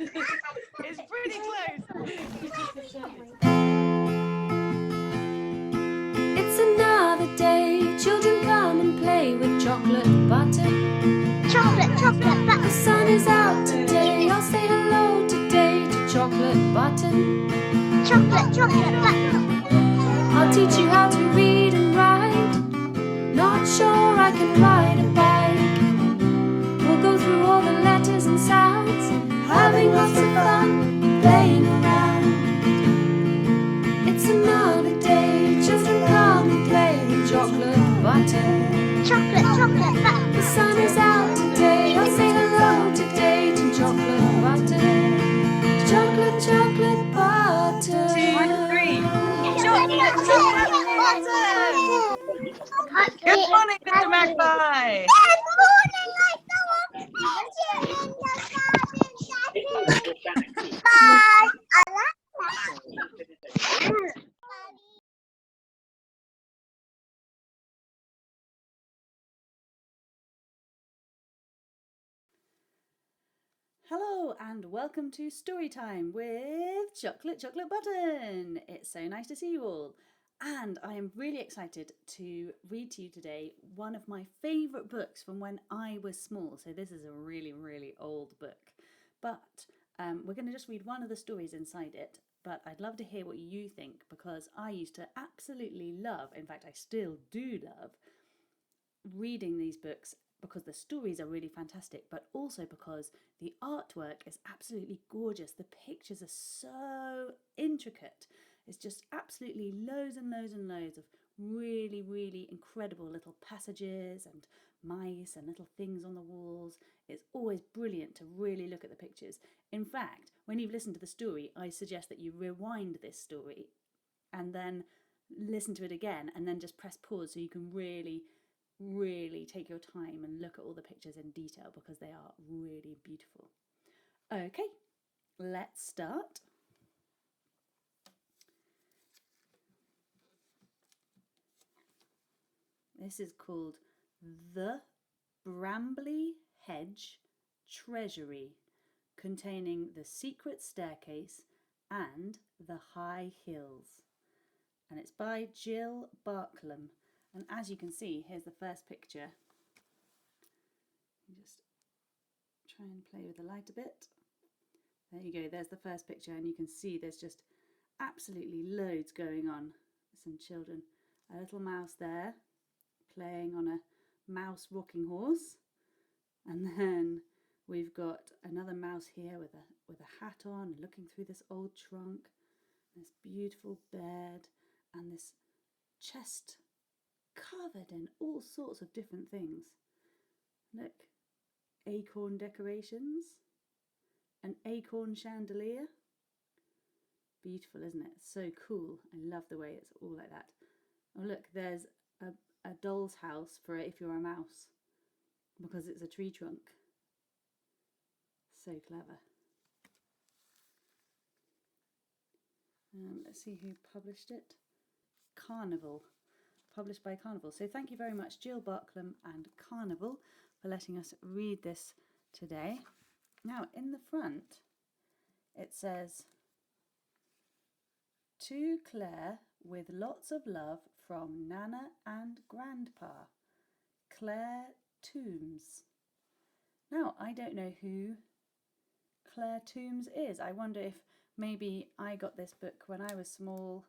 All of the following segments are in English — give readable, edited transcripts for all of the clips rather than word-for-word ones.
It's pretty close. It's another day. Children come and play with chocolate button. Chocolate The button. sun is out today. I'll say hello today to chocolate button. Chocolate button. I'll teach you how to read and write. Not sure I can ride a bike. We'll go through all the letters and sounds, having lots of fun playing around. It's another day. Children come and play with chocolate button. Chocolate button. The sun is out today. I'll say hello today to chocolate button. Chocolate button. 2, 3. Chocolate button. Good morning, Mr. Magpie. Good morning, I saw in the garden. Bye. I like that. Hello and welcome to Story Time with Chocolate Button. It's so nice to see you all. And I am really excited to read to you today one of my favourite books from when I was small. So this is a really, really old book. But we're going to just read one of the stories inside it. But I'd love to hear what you think, because I used to absolutely love, in fact I still do love, reading these books, because the stories are really fantastic, but also because the artwork is absolutely gorgeous. The pictures are so intricate. It's just absolutely loads and loads and loads of really, really incredible little passages and mice and little things on the walls. It's always brilliant to really look at the pictures. In fact, when you've listened to the story, I suggest that you rewind this story and then listen to it again, and then just press pause so you can really take your time and look at all the pictures in detail, because they are really beautiful. Okay, let's start. This is called The Brambly Hedge Treasury, containing the secret staircase and the high hills. And it's by Jill Barklam. And as you can see, here's the first picture. Just try and play with the light a bit. There you go, there's the first picture, and you can see there's just absolutely loads going on. Some children, a little mouse there playing on a mouse rocking horse, and then we've got another mouse here with a hat on, looking through this old trunk, this beautiful bed, and this chest covered in all sorts of different things. Look, acorn decorations, an acorn chandelier. Beautiful, isn't it? So cool. I love the way it's all like that. Oh look, there's a doll's house for if you're a mouse, because it's a tree trunk. So clever. Let's see who published it. Carnival. Published by Carnival. So thank you very much, Jill Barklam and Carnival, for letting us read this today. Now, in the front, it says, "To Claire with lots of love from Nana and Grandpa, Claire Toombs." Now, I don't know who Claire Toombs is. I wonder if maybe I got this book when I was small.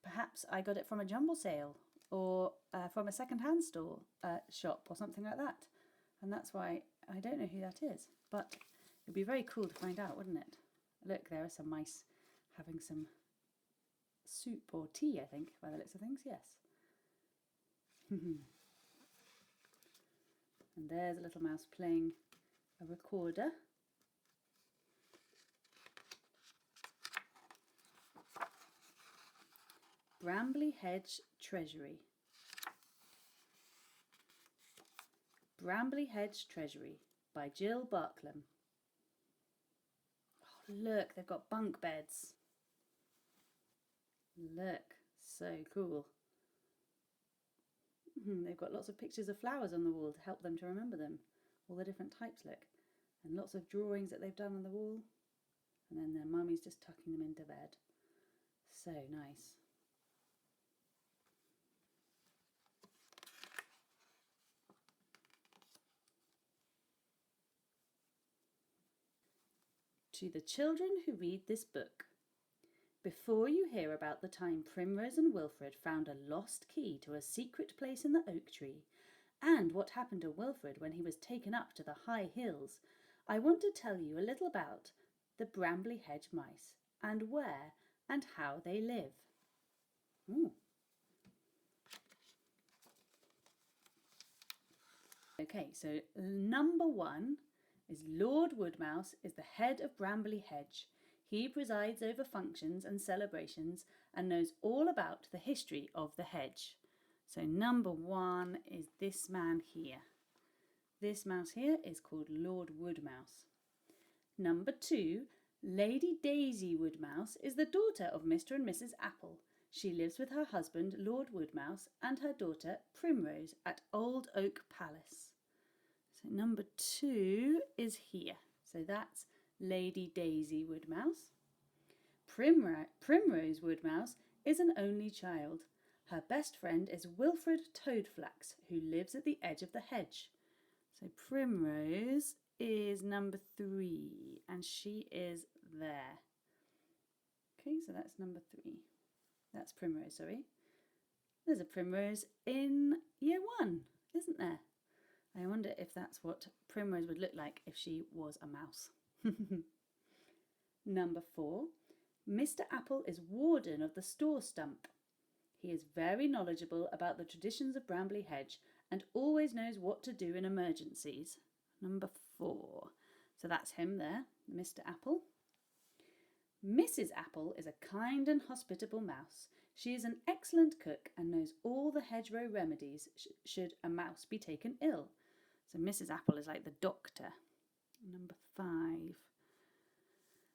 Perhaps I got it from a jumble sale, or from a second-hand store shop or something like that. And that's why I don't know who that is. But it'd be very cool to find out, wouldn't it? Look, there are some mice having some soup or tea, I think, by the looks of things, yes. And there's a little mouse playing a recorder. Brambly Hedge Treasury. Brambly Hedge Treasury by Jill Barklam. Oh, look, they've got bunk beds. Look, so cool. They've got lots of pictures of flowers on the wall to help them to remember them. All the different types, look. and lots of drawings that they've done on the wall. And then their mummy's just tucking them into bed. So nice. To the children who read this book. Before you hear about the time Primrose and Wilfred found a lost key to a secret place in the oak tree, and what happened to Wilfred when he was taken up to the high hills, I want to tell you a little about the Brambly Hedge mice and where and how they live. Ooh. Okay, so number 1 is Lord Woodmouse is the head of Brambly Hedge. He presides over functions and celebrations and knows all about the history of the hedge. So number 1 is this man here. This mouse here is called Lord Woodmouse. Number 2, Lady Daisy Woodmouse is the daughter of Mr. and Mrs. Apple. She lives with her husband, Lord Woodmouse, and her daughter, Primrose, at Old Oak Palace. So number 2 is here. So that's Lady Daisy Woodmouse. Primrose Woodmouse is an only child. Her best friend is Wilfred Toadflax, who lives at the edge of the hedge. So Primrose is number 3, and she is there. Okay, so that's number 3. That's Primrose, sorry. There's a Primrose in year 1, isn't there? I wonder if that's what Primrose would look like if she was a mouse. Number 4. Mr. Apple is warden of the store stump. He is very knowledgeable about the traditions of Brambly Hedge and always knows what to do in emergencies. Number 4. So that's him there, Mr. Apple. Mrs. Apple is a kind and hospitable mouse. She is an excellent cook and knows all the hedgerow remedies should a mouse be taken ill. So Mrs. Apple is like the doctor. Number 5.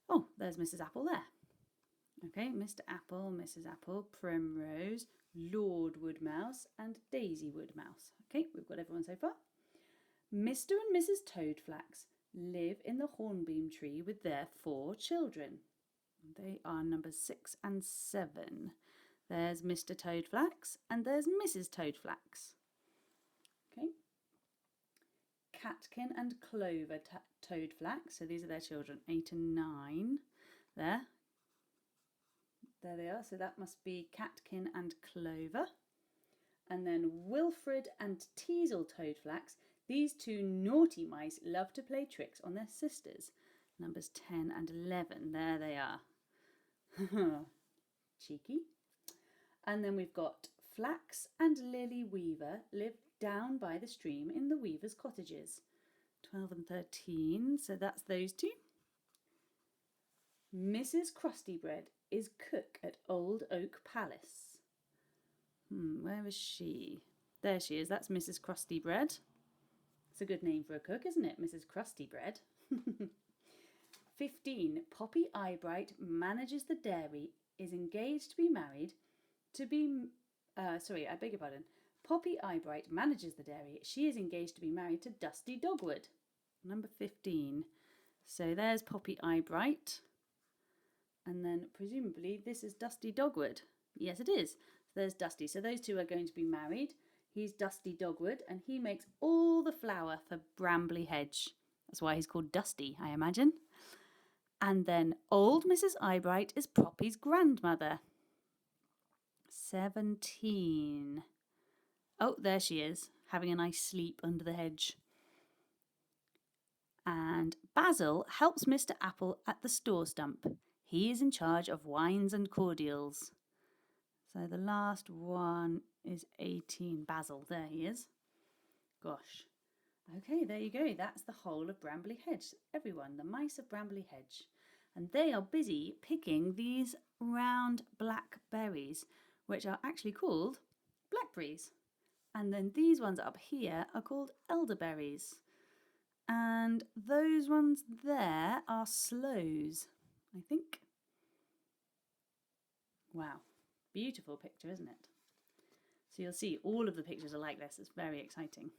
Oh, there's Mrs. Apple there. Okay, Mr. Apple, Mrs. Apple, Primrose, Lord Woodmouse and Daisy Woodmouse. Okay, we've got everyone so far. Mr. and Mrs. Toadflax live in the hornbeam tree with their 4 children. They are numbers 6 and 7. There's Mr. Toadflax and there's Mrs. Toadflax. Okay. Catkin and Clover Toadflax, so these are their children, 8 and 9. There they are, so that must be Catkin and Clover. And then Wilfred and Teasel Toadflax, these 2 naughty mice love to play tricks on their sisters. Numbers 10 and 11, there they are. Cheeky. And then we've got Flax and Lily Weaver live down by the stream in the Weavers' cottages. 12 and 13, so that's those 2. Mrs. Crustybread is cook at Old Oak Palace. Where is she? There she is, that's Mrs. Crustybread. It's a good name for a cook, isn't it, Mrs. Crustybread? 15. Poppy Eyebright manages the dairy, is engaged to be married to be... I beg your pardon. Poppy Eyebright manages the dairy. She is engaged to be married to Dusty Dogwood. Number 15. So there's Poppy Eyebright. And then presumably this is Dusty Dogwood. Yes, it is. So there's Dusty. So those 2 are going to be married. He's Dusty Dogwood and he makes all the flour for Brambly Hedge. That's why he's called Dusty, I imagine. And then old Mrs. Eyebright is Poppy's grandmother. 17. Oh, there she is, having a nice sleep under the hedge. And Basil helps Mr. Apple at the store stump. He is in charge of wines and cordials. So the last one is 18. Basil, there he is. Gosh. Okay, there you go. That's the whole of Brambly Hedge. Everyone, the mice of Brambly Hedge. And they are busy picking these round black berries, which are actually called blackberries. And then these ones up here are called elderberries. And those ones there are sloes, I think. Wow, beautiful picture, isn't it? So you'll see all of the pictures are like this. It's very exciting.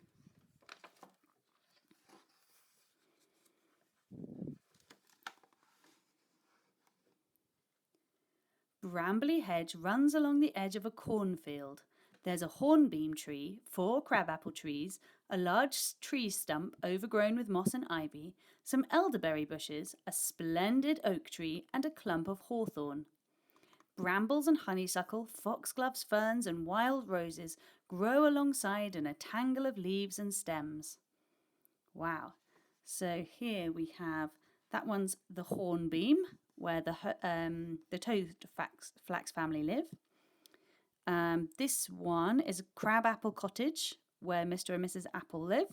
Brambly hedge runs along the edge of a cornfield. There's a hornbeam tree, 4 crabapple trees, a large tree stump overgrown with moss and ivy, some elderberry bushes, a splendid oak tree, and a clump of hawthorn. Brambles and honeysuckle, foxgloves, ferns, and wild roses grow alongside in a tangle of leaves and stems. Wow. So here we have, that one's the hornbeam, where the toad flax family live. This one is Crabapple Cottage, where Mr. and Mrs. Apple live.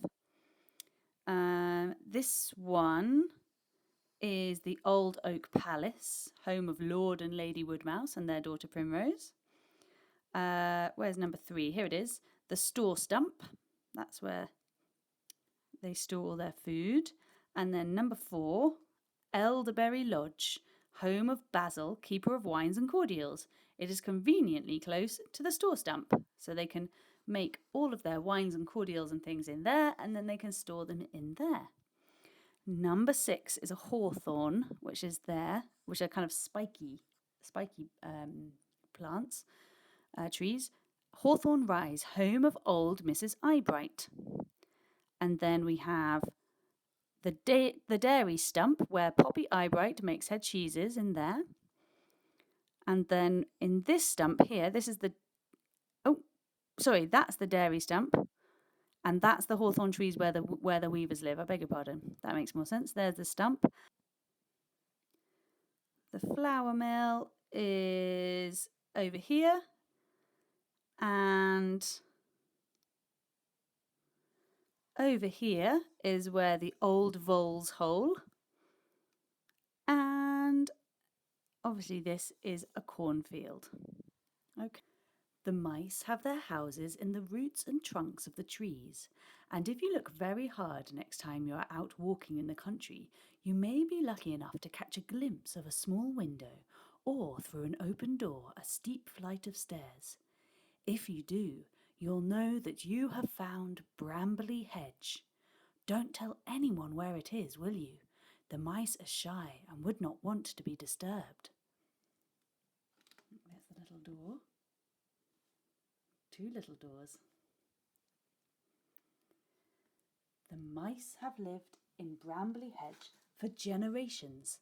This one is the Old Oak Palace, home of Lord and Lady Woodmouse and their daughter Primrose. Where's number 3? Here it is. The Store Stump. That's where they store all their food. And then number 4, Elderberry Lodge, home of Basil, keeper of wines and cordials. It is conveniently close to the store stump, so they can make all of their wines and cordials and things in there, and then they can store them in there. Number 6 is a hawthorn, which is there, which are kind of spiky plants, trees. Hawthorn Rise, home of old Mrs. Eyebright. And then we have the dairy stump, where Poppy Eyebright makes her cheeses in there. And then in this stump here, that's the dairy stump. And that's the hawthorn trees where the weavers live. I beg your pardon. That makes more sense. There's the stump. The flour mill is over here. And over here is where the old vole's hole. And obviously this is a cornfield. Okay. The mice have their houses in the roots and trunks of the trees, and if you look very hard next time you are out walking in the country, you may be lucky enough to catch a glimpse of a small window, or through an open door a steep flight of stairs. If you do, you'll know that you have found Brambly Hedge. Don't tell anyone where it is, will you? The mice are shy and would not want to be disturbed. There's the little door. 2 little doors. The mice have lived in Brambly Hedge for generations.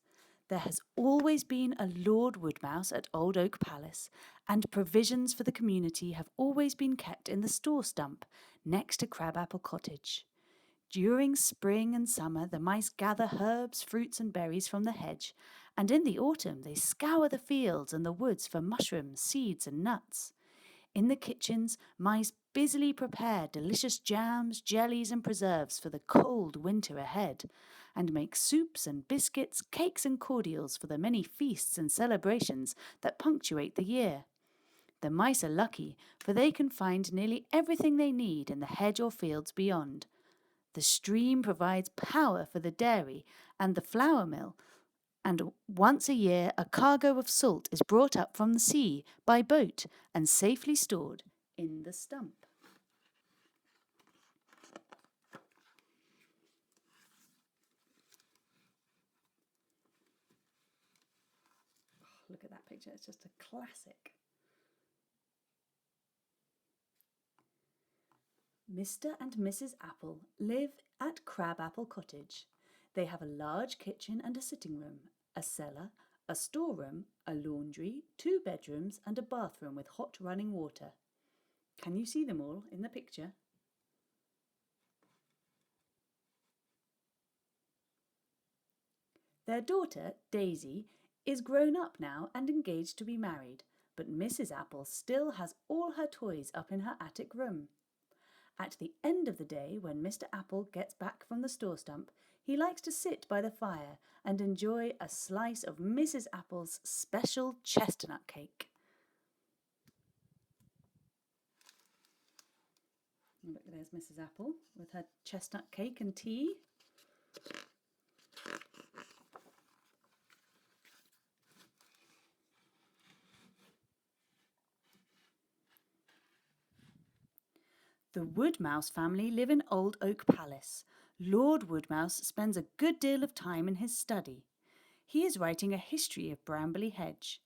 There has always been a Lord Woodmouse at Old Oak Palace, and provisions for the community have always been kept in the store stump next to Crabapple Cottage. During spring and summer, the mice gather herbs, fruits, and berries from the hedge, and in the autumn they scour the fields and the woods for mushrooms, seeds, and nuts. In the kitchens, mice busily prepare delicious jams, jellies, and preserves for the cold winter ahead, and make soups and biscuits, cakes and cordials for the many feasts and celebrations that punctuate the year. The mice are lucky, for they can find nearly everything they need in the hedge or fields beyond. The stream provides power for the dairy and the flour mill, and once a year a cargo of salt is brought up from the sea by boat and safely stored in the stump. Oh, look at that picture, it's just a classic. Mr. and Mrs. Apple live at Crabapple Cottage. They have a large kitchen and a sitting room, a cellar, a storeroom, a laundry, 2 bedrooms, and a bathroom with hot running water. Can you see them all in the picture? Their daughter, Daisy, is grown up now and engaged to be married, but Mrs. Apple still has all her toys up in her attic room. At the end of the day, when Mr. Apple gets back from the store stump, he likes to sit by the fire and enjoy a slice of Mrs. Apple's special chestnut cake. Look, there's Mrs. Apple with her chestnut cake and tea. The Woodmouse family live in Old Oak Palace. Lord Woodmouse spends a good deal of time in his study. He is writing a history of Brambly Hedge.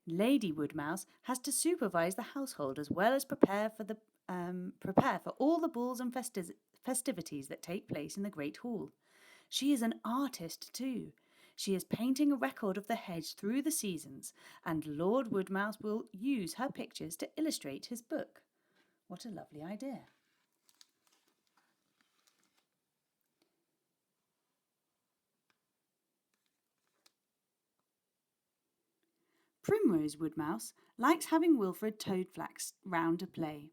Lady Woodmouse has to supervise the household as well as prepare for all the balls and festivities that take place in the great hall. She is an artist too. She is painting a record of the hedge through the seasons, and Lord Woodmouse will use her pictures to illustrate his book. What a lovely idea. Primrose Woodmouse likes having Wilfred Toadflax round to play.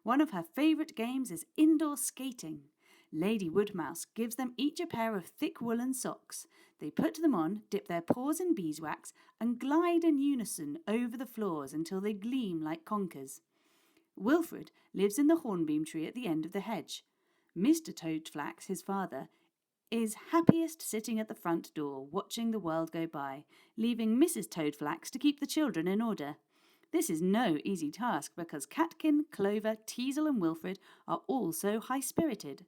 One of her favourite games is indoor skating. Lady Woodmouse gives them each a pair of thick woolen socks. They put them on, dip their paws in beeswax, and glide in unison over the floors until they gleam like conkers. Wilfred lives in the hornbeam tree at the end of the hedge. Mr. Toadflax, his father, is happiest sitting at the front door, watching the world go by, leaving Mrs. Toadflax to keep the children in order. This is no easy task because Catkin, Clover, Teasel and Wilfred are all so high-spirited.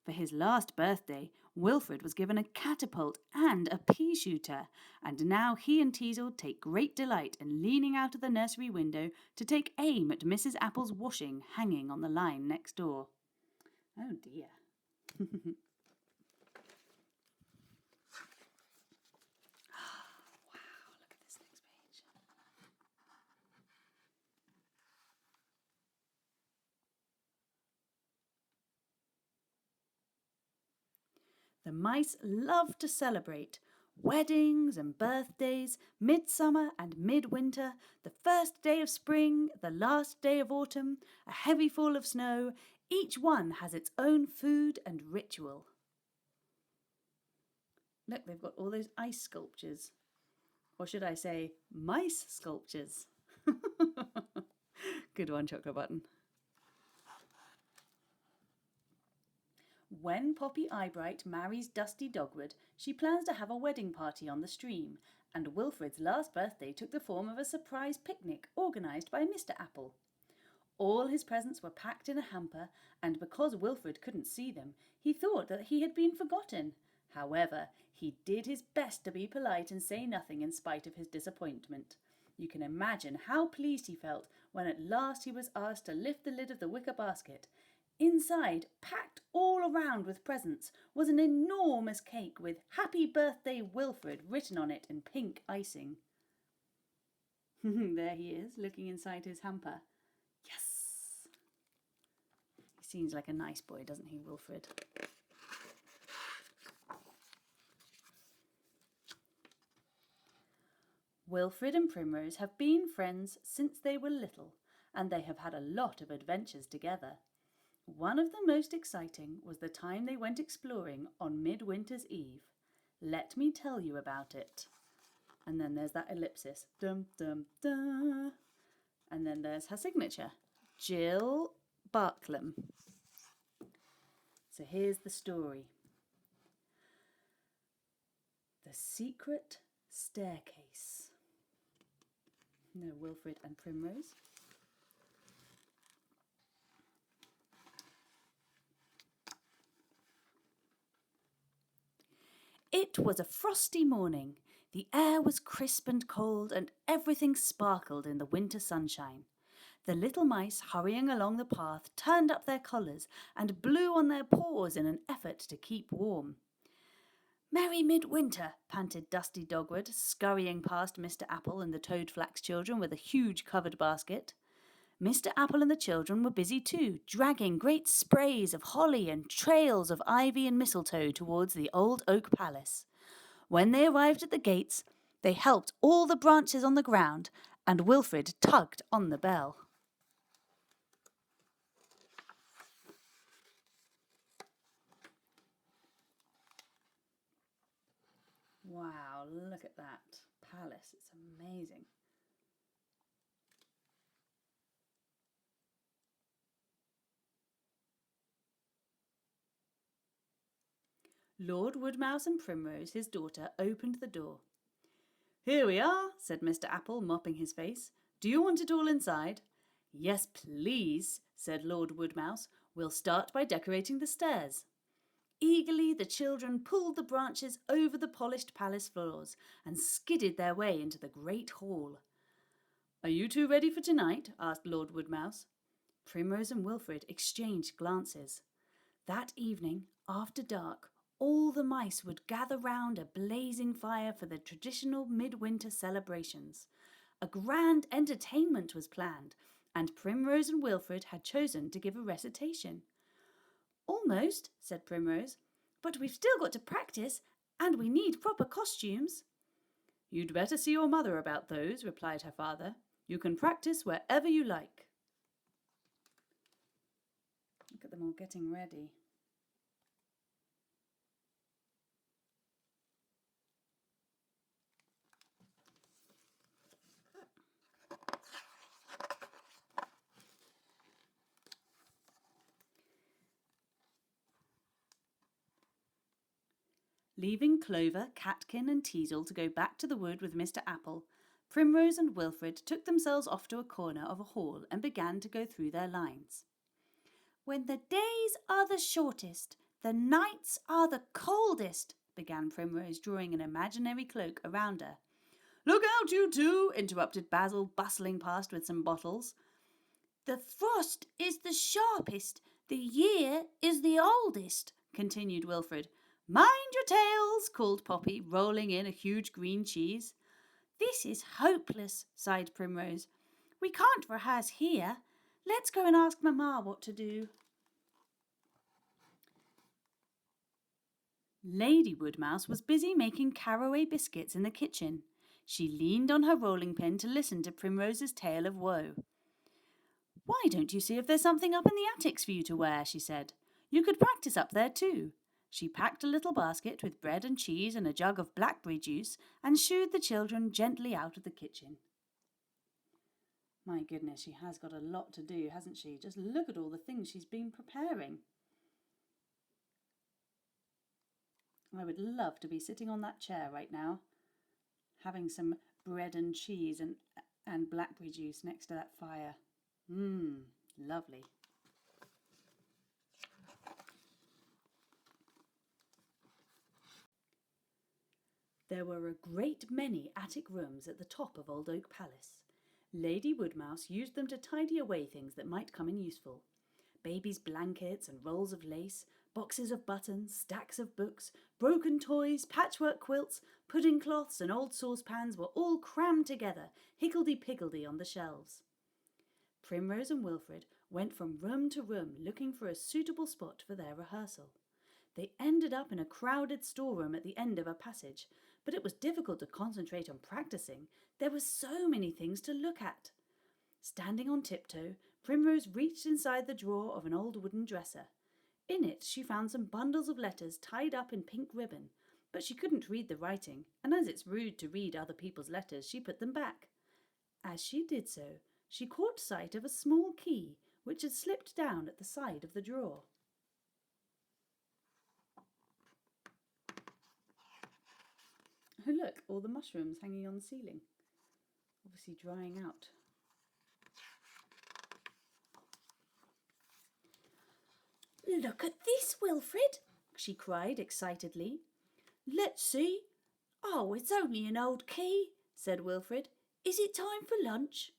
For his last birthday, Wilfred was given a catapult and a pea shooter, and now he and Teasel take great delight in leaning out of the nursery window to take aim at Mrs. Apple's washing hanging on the line next door. Oh dear. The mice love to celebrate weddings and birthdays, midsummer and midwinter, the first day of spring, the last day of autumn, a heavy fall of snow. Each one has its own food and ritual. Look, they've got all those ice sculptures. Or should I say, mice sculptures? Good one, Chocolate Button. When Poppy Eyebright marries Dusty Dogwood, she plans to have a wedding party on the stream, and Wilfred's last birthday took the form of a surprise picnic organised by Mr. Apple. All his presents were packed in a hamper, and because Wilfred couldn't see them, he thought that he had been forgotten. However, he did his best to be polite and say nothing in spite of his disappointment. You can imagine how pleased he felt when at last he was asked to lift the lid of the wicker basket. Inside, packed all around with presents, was an enormous cake with "Happy Birthday, Wilfred" written on it in pink icing. There he is, looking inside his hamper. Yes! He seems like a nice boy, doesn't he, Wilfred? Wilfred and Primrose have been friends since they were little, and they have had a lot of adventures together. One of the most exciting was the time they went exploring on Midwinter's Eve. Let me tell you about it. And then there's that ellipsis. Dum, dum, dum. And then there's her signature. Jill Barklam. So here's the story. The Secret Staircase. No, Wilfred and Primrose. It was a frosty morning. The air was crisp and cold, and everything sparkled in the winter sunshine. The little mice hurrying along the path turned up their collars and blew on their paws in an effort to keep warm. "Merry midwinter," panted Dusty Dogwood, scurrying past Mr. Apple and the Toadflax children with a huge covered basket. Mr. Apple and the children were busy too, dragging great sprays of holly and trails of ivy and mistletoe towards the old oak palace. When they arrived at the gates, they helped all the branches on the ground, and Wilfred tugged on the bell. Wow, look at that palace. It's amazing. Lord Woodmouse and Primrose, his daughter, opened the door. "Here we are," said Mr. Apple, mopping his face. "Do you want it all inside?" "Yes, please," said Lord Woodmouse. "We'll start by decorating the stairs." Eagerly the children pulled the branches over the polished palace floors and skidded their way into the great hall. Are you two ready for tonight? Asked Lord Woodmouse. Primrose and Wilfred exchanged glances. That evening, after dark, all the mice would gather round a blazing fire for the traditional midwinter celebrations. A grand entertainment was planned, and Primrose and Wilfred had chosen to give a recitation. Almost, said Primrose, but we've still got to practice, and we need proper costumes. You'd better see your mother about those, replied her father. You can practice wherever you like. Look at them all getting ready. Leaving Clover, Catkin and Teasel to go back to the wood with Mr. Apple, Primrose and Wilfred took themselves off to a corner of a hall and began to go through their lines. When the days are the shortest, the nights are the coldest, began Primrose, drawing an imaginary cloak around her. Look out, you two, interrupted Basil, bustling past with some bottles. The frost is the sharpest, the year is the oldest, continued Wilfred. Mind your tails, called Poppy, rolling in a huge green cheese. This is hopeless, sighed Primrose. We can't rehearse here. Let's go and ask Mamma what to do. Lady Woodmouse was busy making caraway biscuits in the kitchen. She leaned on her rolling pin to listen to Primrose's tale of woe. Why don't you see if there's something up in the attics for you to wear, she said. You could practice up there too. She packed a little basket with bread and cheese and a jug of blackberry juice and shooed the children gently out of the kitchen. My goodness, she has got a lot to do, hasn't she? Just look at all the things she's been preparing. I would love to be sitting on that chair right now, having some bread and cheese and blackberry juice next to that fire. Lovely. There were a great many attic rooms at the top of Old Oak Palace. Lady Woodmouse used them to tidy away things that might come in useful. Baby's blankets and rolls of lace, boxes of buttons, stacks of books, broken toys, patchwork quilts, pudding cloths and old saucepans were all crammed together, higgledy-piggledy on the shelves. Primrose and Wilfred went from room to room looking for a suitable spot for their rehearsal. They ended up in a crowded storeroom at the end of a passage, but it was difficult to concentrate on practicing. There were so many things to look at. Standing on tiptoe, Primrose reached inside the drawer of an old wooden dresser. In it she found some bundles of letters tied up in pink ribbon, but she couldn't read the writing, and as it's rude to read other people's letters, she put them back. As she did so, she caught sight of a small key which had slipped down at the side of the drawer. Oh look, all the mushrooms hanging on the ceiling, obviously drying out. Look at this, Wilfred, she cried excitedly. Let's see. Oh, it's only an old key, said Wilfred. Is it time for lunch?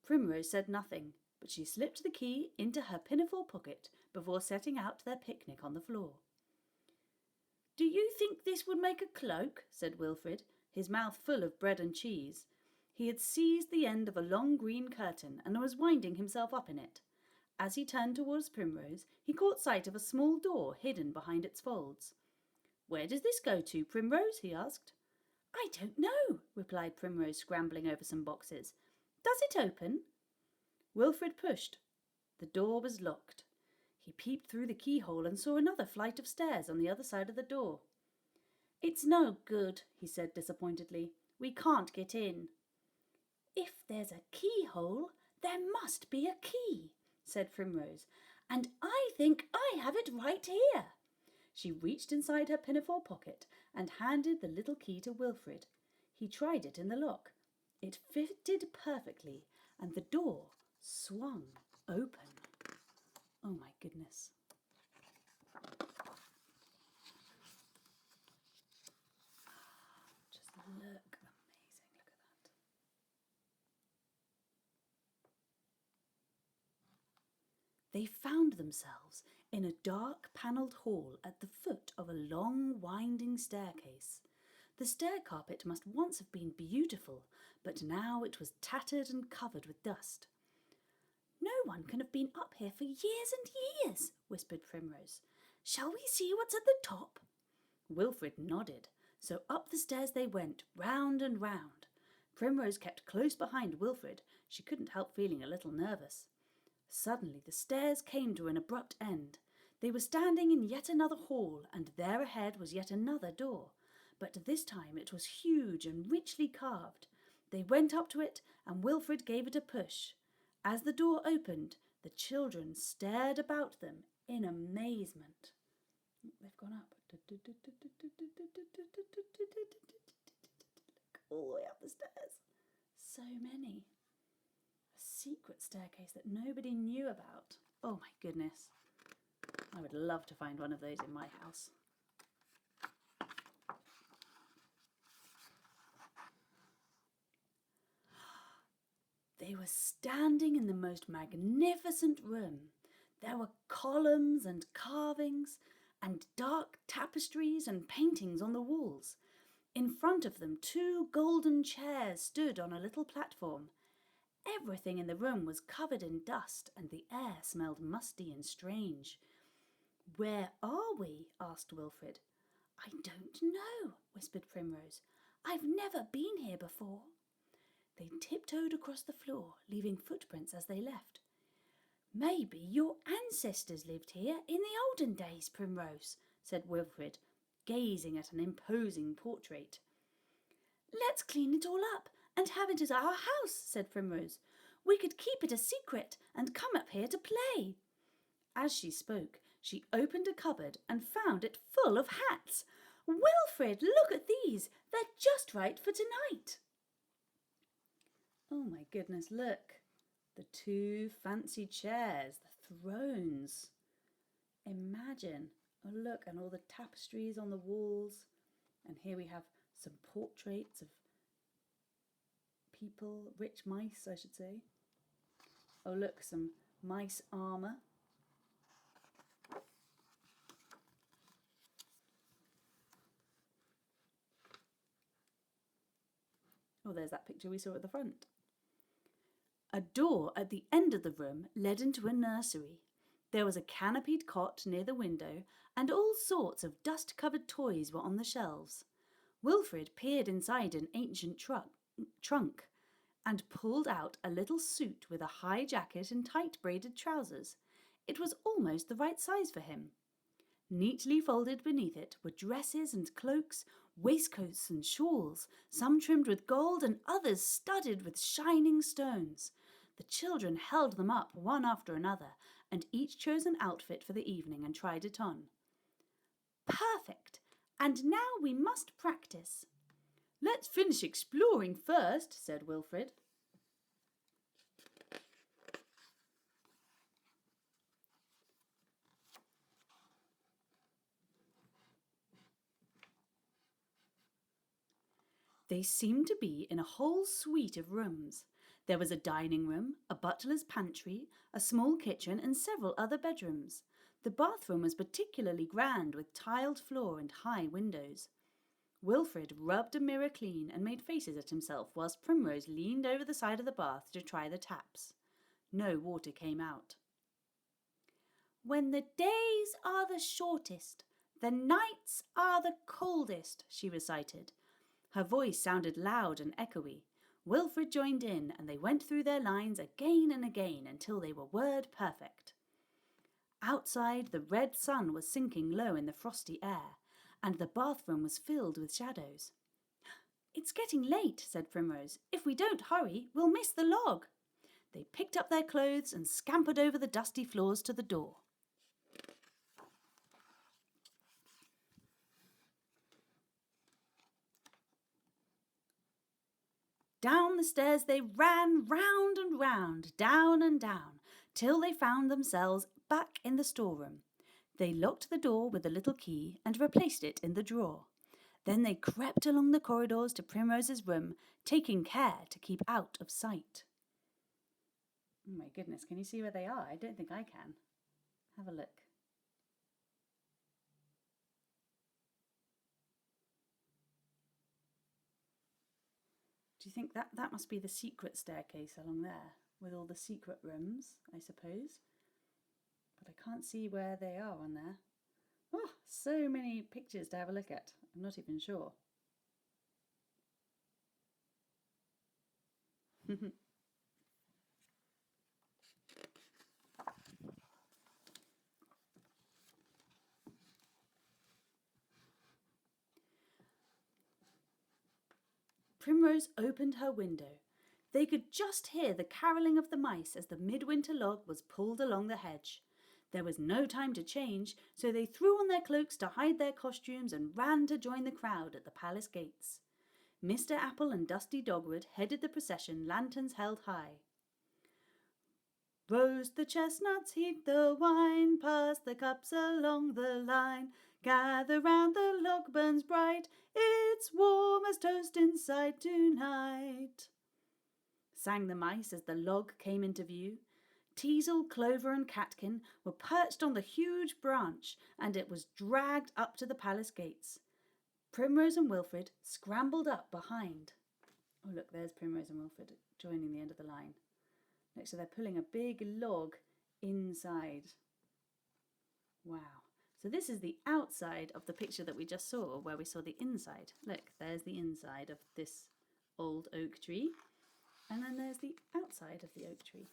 Primrose said nothing, but she slipped the key into her pinafore pocket before setting out their picnic on the floor. Do you think this would make a cloak? Said Wilfred, his mouth full of bread and cheese. He had seized the end of a long green curtain and was winding himself up in it. As he turned towards Primrose, he caught sight of a small door hidden behind its folds. Where does this go to, Primrose? He asked. I don't know, replied Primrose, scrambling over some boxes. Does it open? Wilfred pushed. The door was locked. He peeped through the keyhole and saw another flight of stairs on the other side of the door. It's no good, he said disappointedly. We can't get in. If there's a keyhole, there must be a key, said Primrose, and I think I have it right here. She reached inside her pinafore pocket and handed the little key to Wilfred. He tried it in the lock. It fitted perfectly, and the door swung open. Oh my goodness. Just look amazing. Look at that. They found themselves in a dark panelled hall at the foot of a long winding staircase. The stair carpet must once have been beautiful, but now it was tattered and covered with dust. "No one can have been up here for years and years," whispered Primrose. "Shall we see what's at the top?" Wilfred nodded, so up the stairs they went, round and round. Primrose kept close behind Wilfred. She couldn't help feeling a little nervous. Suddenly the stairs came to an abrupt end. They were standing in yet another hall, and there ahead was yet another door. But this time it was huge and richly carved. They went up to it, and Wilfred gave it a push. As the door opened, the children stared about them in amazement. They've gone up. All the way up the stairs. So many. A secret staircase that nobody knew about. Oh my goodness. I would love to find one of those in my house. They were standing in the most magnificent room. There were columns and carvings and dark tapestries and paintings on the walls. In front of them, 2 golden chairs stood on a little platform. Everything in the room was covered in dust, and the air smelled musty and strange. "Where are we?" asked Wilfred. "I don't know," whispered Primrose. "I've never been here before." They tiptoed across the floor, leaving footprints as they left. "Maybe your ancestors lived here in the olden days, Primrose," said Wilfred, gazing at an imposing portrait. "Let's clean it all up and have it as our house," said Primrose. "We could keep it a secret and come up here to play." As she spoke, she opened a cupboard and found it full of hats. "Wilfred, look at these. They're just right for tonight." Oh my goodness, look. The 2 fancy chairs, the thrones. Imagine. Oh look, and all the tapestries on the walls. And here we have some portraits of people, rich mice I should say. Oh look, some mice armour. Oh, there's that picture we saw at the front. A door at the end of the room led into a nursery. There was a canopied cot near the window, and all sorts of dust-covered toys were on the shelves. Wilfred peered inside an ancient trunk and pulled out a little suit with a high jacket and tight braided trousers. It was almost the right size for him. Neatly folded beneath it were dresses and cloaks, waistcoats and shawls, some trimmed with gold and others studded with shining stones. The children held them up one after another, and each chose an outfit for the evening and tried it on. "Perfect! And now we must practice." "Let's finish exploring first," said Wilfred. They seemed to be in a whole suite of rooms. There was a dining room, a butler's pantry, a small kitchen, and several other bedrooms. The bathroom was particularly grand, with tiled floor and high windows. Wilfred rubbed a mirror clean and made faces at himself, whilst Primrose leaned over the side of the bath to try the taps. No water came out. "When the days are the shortest, the nights are the coldest," she recited. Her voice sounded loud and echoey. Wilfred joined in, and they went through their lines again and again until they were word perfect. Outside, the red sun was sinking low in the frosty air, and the bathroom was filled with shadows. "It's getting late," said Primrose. "If we don't hurry, we'll miss the log." They picked up their clothes and scampered over the dusty floors to the door. Down the stairs they ran, round and round, down and down, till they found themselves back in the storeroom. They locked the door with a little key and replaced it in the drawer. Then they crept along the corridors to Primrose's room, taking care to keep out of sight. Oh my goodness, can you see where they are? I don't think I can. Have a look. Do you think that must be the secret staircase along there with all the secret rooms, I suppose? But I can't see where they are on there. Oh, so many pictures to have a look at. I'm not even sure. Primrose opened her window. They could just hear the carolling of the mice as the midwinter log was pulled along the hedge. There was no time to change, so they threw on their cloaks to hide their costumes and ran to join the crowd at the palace gates. Mr. Apple and Dusty Dogwood headed the procession, lanterns held high. Roast the chestnuts, heat the wine, pass the cups along the line. Gather round, the log burns bright, it's warm as toast inside tonight. Sang the mice as the log came into view. Teasel, Clover and Catkin were perched on the huge branch, and it was dragged up to the palace gates. Primrose and Wilfred scrambled up behind. Oh look, there's Primrose and Wilfred joining the end of the line. Look, so they're pulling a big log inside. Wow. So this is the outside of the picture that we just saw, where we saw the inside. Look, there's the inside of this old oak tree. And then there's the outside of the oak tree.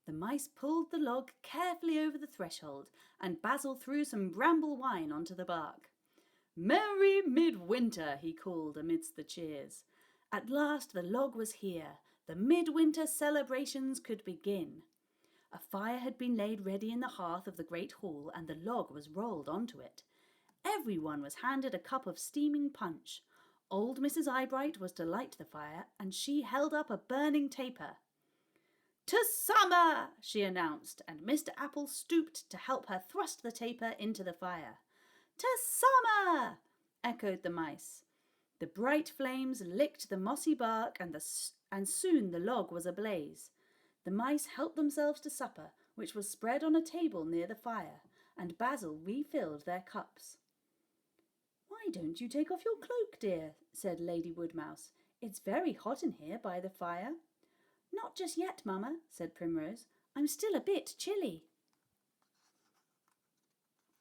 The mice pulled the log carefully over the threshold, and Basil threw some bramble wine onto the bark. "Merry midwinter," he called amidst the cheers. At last the log was here. The midwinter celebrations could begin. A fire had been laid ready in the hearth of the great hall, and the log was rolled onto it. Everyone was handed a cup of steaming punch. Old Mrs. Eyebright was to light the fire, and she held up a burning taper. "To summer!" she announced, and Mr. Apple stooped to help her thrust the taper into the fire. "To summer!" echoed the mice. The bright flames licked the mossy bark, and soon the log was ablaze. The mice helped themselves to supper, which was spread on a table near the fire, and Basil refilled their cups. "Why don't you take off your cloak, dear?" said Lady Woodmouse. "It's very hot in here by the fire." "Not just yet, Mamma," said Primrose. "I'm still a bit chilly."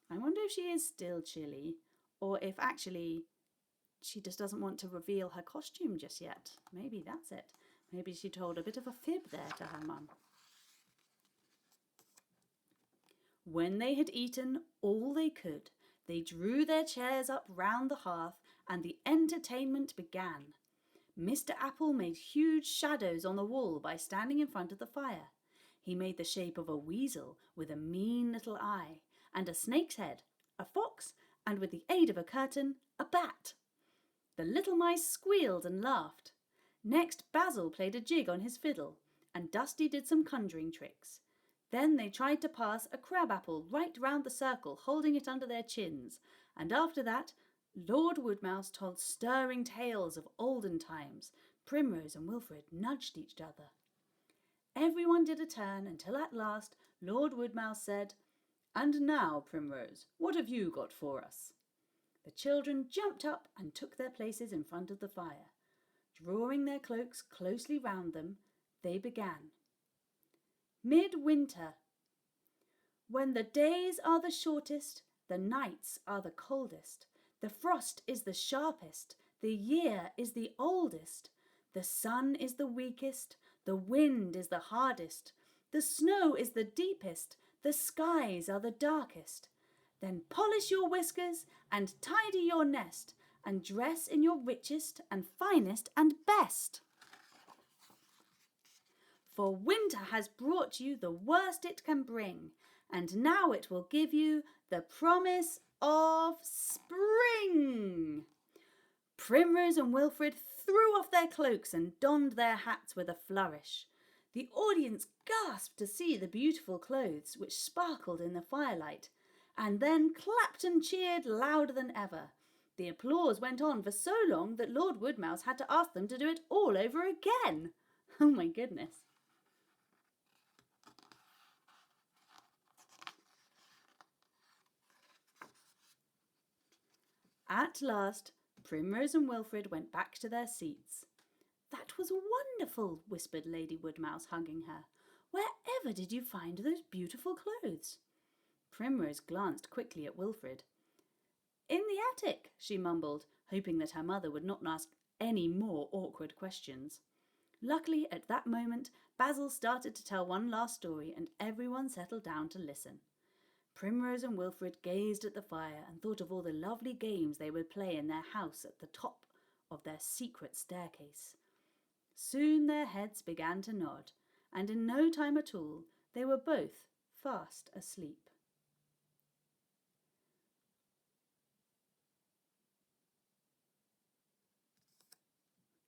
I wonder if she is still chilly, or if actually she just doesn't want to reveal her costume just yet. Maybe that's it. Maybe she told a bit of a fib there to her mum. When they had eaten all they could, they drew their chairs up round the hearth, and the entertainment began. Mr. Apple made huge shadows on the wall by standing in front of the fire. He made the shape of a weasel with a mean little eye, and a snake's head, a fox, and with the aid of a curtain, a bat. The little mice squealed and laughed. Next Basil played a jig on his fiddle, and Dusty did some conjuring tricks. Then they tried to pass a crab-apple right round the circle, holding it under their chins, and after that Lord Woodmouse told stirring tales of olden times. Primrose and Wilfred nudged each other. Everyone did a turn until at last Lord Woodmouse said, "And now, Primrose, what have you got for us?" The children jumped up and took their places in front of the fire. Drawing their cloaks closely round them, they began. Midwinter. When the days are the shortest, the nights are the coldest, the frost is the sharpest, the year is the oldest, the sun is the weakest, the wind is the hardest, the snow is the deepest, the skies are the darkest. Then polish your whiskers and tidy your nest, and dress in your richest and finest and best. For winter has brought you the worst it can bring, and now it will give you the promise of spring. Primrose and Wilfred threw off their cloaks and donned their hats with a flourish. The audience gasped to see the beautiful clothes which sparkled in the firelight, and then clapped and cheered louder than ever. The applause went on for so long that Lord Woodmouse had to ask them to do it all over again. Oh my goodness. At last, Primrose and Wilfred went back to their seats. "That was wonderful," whispered Lady Woodmouse, hugging her. "Wherever did you find those beautiful clothes?" Primrose glanced quickly at Wilfred. "In the attic," she mumbled, hoping that her mother would not ask any more awkward questions. Luckily, at that moment, Basil started to tell one last story and everyone settled down to listen. Primrose and Wilfred gazed at the fire and thought of all the lovely games they would play in their house at the top of their secret staircase. Soon their heads began to nod, and in no time at all they were both fast asleep.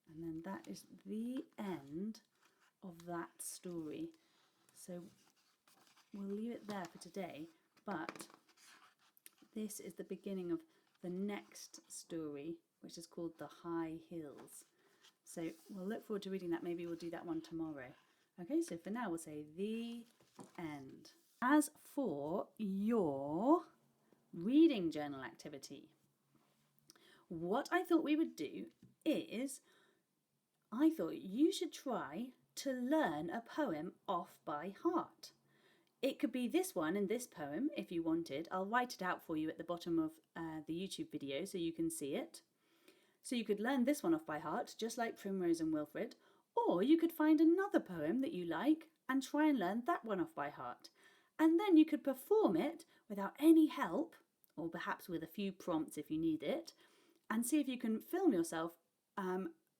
And then that is the end of that story. So we'll leave it there for today, but this is the beginning of the next story, which is called The High Hills. So we'll look forward to reading that. Maybe we'll do that one tomorrow. Okay, so for now we'll say the end. As for your reading journal activity, what I thought we would do is I thought you should try to learn a poem off by heart. It could be this one and this poem if you wanted. I'll write it out for you at the bottom of the YouTube video so you can see it. So you could learn this one off by heart, just like Primrose and Wilfred, or you could find another poem that you like and try and learn that one off by heart. And then you could perform it without any help, or perhaps with a few prompts if you need it, and see if you can film yourself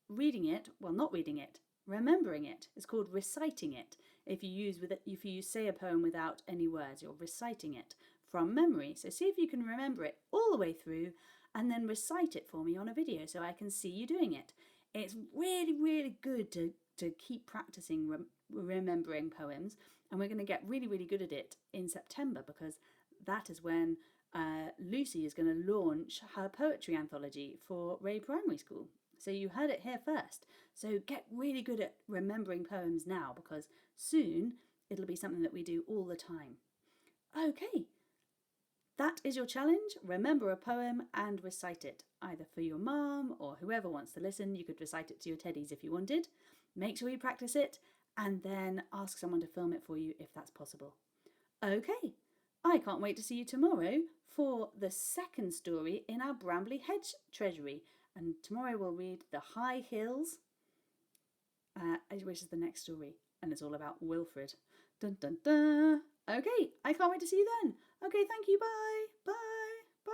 reading it, well, not reading it, remembering it. It's called reciting it. If you say a poem without any words, you're reciting it from memory. So see if you can remember it all the way through and then recite it for me on a video so I can see you doing it. It's really, really good to keep practicing remembering poems, and we're going to get really, really good at it in September because that is when Lucy is going to launch her poetry anthology for Ray Primary School. So you heard it here first. So get really good at remembering poems now because soon it'll be something that we do all the time. Okay, that is your challenge. Remember a poem and recite it, either for your mum or whoever wants to listen. You could recite it to your teddies if you wanted. Make sure you practice it and then ask someone to film it for you if that's possible. Okay, I can't wait to see you tomorrow for the second story in our Brambley Hedge Treasury. And tomorrow we'll read The High Hills, which is the next story, and it's all about Wilfred. Dun dun dun. Okay, I can't wait to see you then. Okay, thank you, bye. Bye.